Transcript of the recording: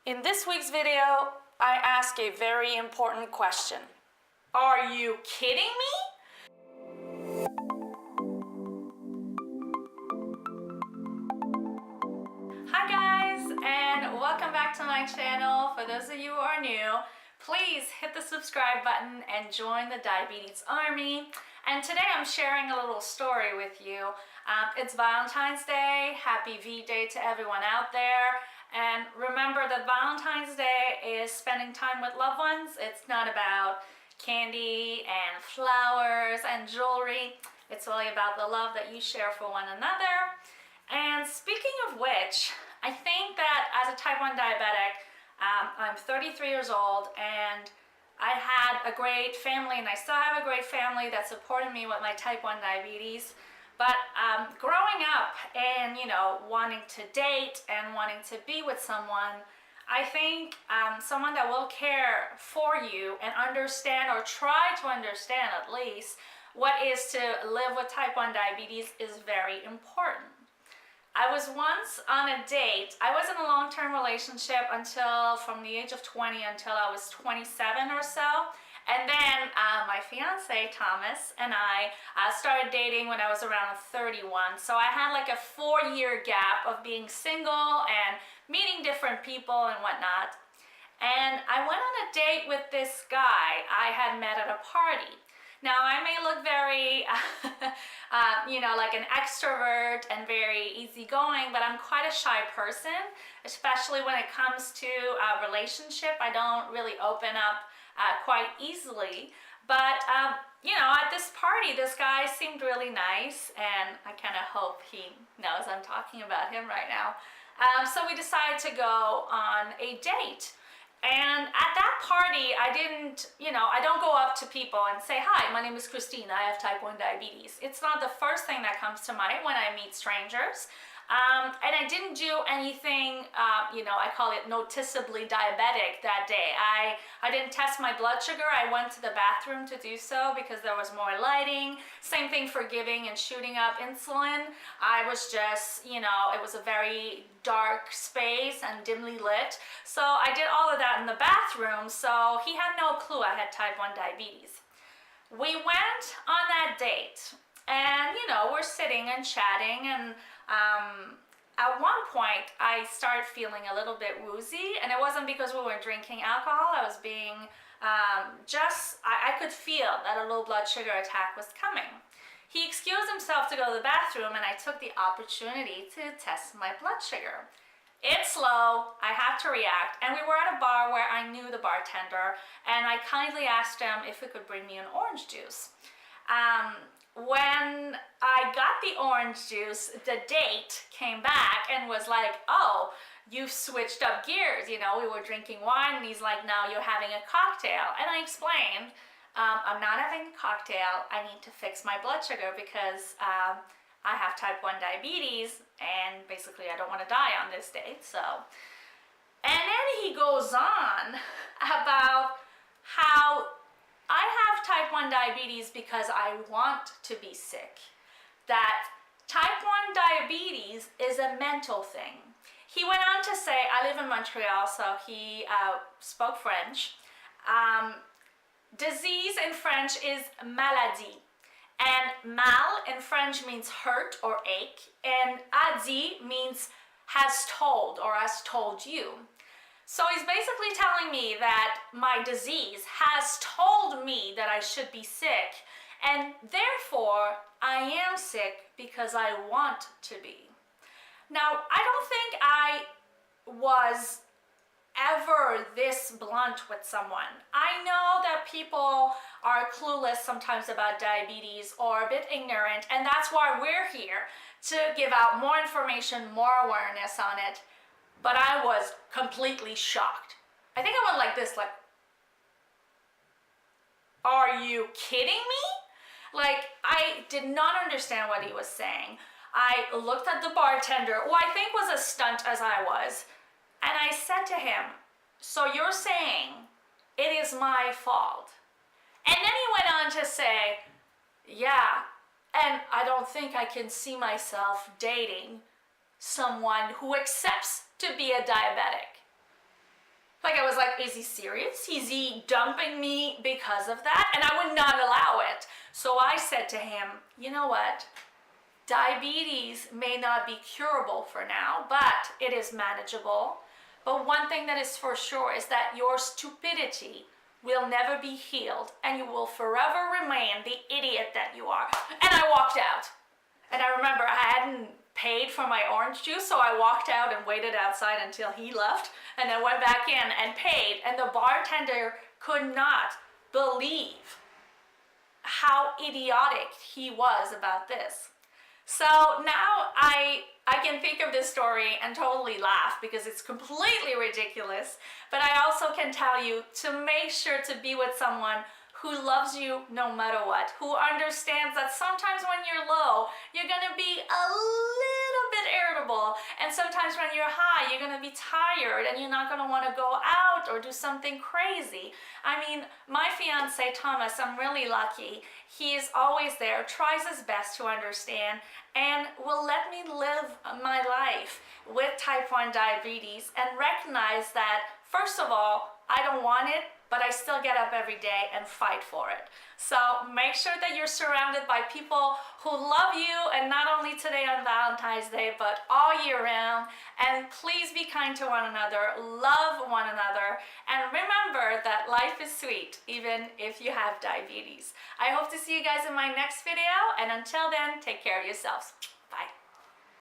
In this week's video, I ask a very important question. Are you kidding me? Hi guys, and welcome back to my channel. For those of you who are new, please hit the subscribe button and join the Diabetes Army. And today I'm sharing a little story with you. It's Valentine's Day. Happy V-Day to everyone out there. And remember that Valentine's Day is spending time with loved ones. It's not about candy and flowers and jewelry. It's really about the love that you share for one another. And speaking of which, I think that as a type 1 diabetic, I'm 33 years old and I had a great family, and I still have a great family that supported me with my type 1 diabetes. But growing up and, wanting to date and wanting to be with someone, I think someone that will care for you and understand, or try to understand at least, what is to live with type 1 diabetes is very important. I was once on a date. I was in a long-term relationship from the age of 20 until I was 27 or so. And then my fiance, Thomas, and I started dating when I was around 31. So I had like a 4-year gap of being single and meeting different people and whatnot. And I went on a date with this guy I had met at a party. Now, I may look very, like an extrovert and very easygoing, but I'm quite a shy person, especially when it comes to a relationship. I don't really open up quite easily. But, at this party, this guy seemed really nice, and I kind of hope he knows I'm talking about him right now. So we decided to go on a date. And at that party, I don't go up to people and say, "Hi, my name is Christine, I have type 1 diabetes." It's not the first thing that comes to mind when I meet strangers. And I didn't do anything, I call it noticeably diabetic that day. I didn't test my blood sugar. I went to the bathroom to do so because there was more lighting. Same thing for giving and shooting up insulin. I was just, it was a very dark space and dimly lit. So I did all of that in the bathroom, so he had no clue I had type 1 diabetes. We went on that date, and we're sitting and chatting, and at one point I started feeling a little bit woozy, and it wasn't because we were drinking alcohol. I was being I could feel that a low blood sugar attack was coming. He excused himself to go to the bathroom, and I took the opportunity to test my blood sugar. It's low, I had to react, and we were at a bar where I knew the bartender, and I kindly asked him if he could bring me an orange juice. When I got the orange juice, the date came back and was like, "Oh, you've switched up gears, we were drinking wine," and he's like, "Now you're having a cocktail." And I explained, "I'm not having a cocktail, I need to fix my blood sugar because I have type 1 diabetes, and basically I don't want to die on this date." And then he goes on about how I have type 1 diabetes because I want to be sick. That type 1 diabetes is a mental thing. He went on to say, I live in Montreal, so he spoke French. Disease in French is maladie. And mal in French means hurt or ache, and a dit means has told or has told you. So he's basically telling me that my disease has told me that I should be sick, and therefore I am sick because I want to be. Now, I don't think I was ever this blunt with someone. I know that people are clueless sometimes about diabetes or a bit ignorant, and that's why we're here, to give out more information, more awareness on it. But I was completely shocked. I think I went like this, like, "Are you kidding me?" Like, I did not understand what he was saying. I looked at the bartender, who I think was as stunned as I was, and I said to him, "So you're saying it is my fault?" And then he went on to say, "Yeah, and I don't think I can see myself dating someone who accepts to be a diabetic." like, is he serious? Is he dumping me because of that? And I would not allow it. So I said to him, you know what? Diabetes may not be curable for now, but it is manageable. But one thing that is for sure is that your stupidity will never be healed, and you will forever remain the idiot that you are. And I walked out. And I remember I hadn't paid for my orange juice, so I walked out and waited outside until he left, and then went back in and paid. And the bartender could not believe how idiotic he was about this. So now I can think of this story and totally laugh because it's completely ridiculous, but I also can tell you to make sure to be with someone who loves you no matter what, who understands that sometimes when you're low, you're gonna be a little bit irritable, and sometimes when you're high, you're gonna be tired and you're not gonna wanna go out or do something crazy. I mean, my fiance Thomas, I'm really lucky. He is always there, tries his best to understand, and will let me live my life with type 1 diabetes and recognize that, first of all, I don't want it, but I still get up every day and fight for it. So make sure that you're surrounded by people who love you, and not only today on Valentine's Day, but all year round. And please be kind to one another, love one another, and remember that life is sweet, even if you have diabetes. I hope to see you guys in my next video, and until then, take care of yourselves. Bye.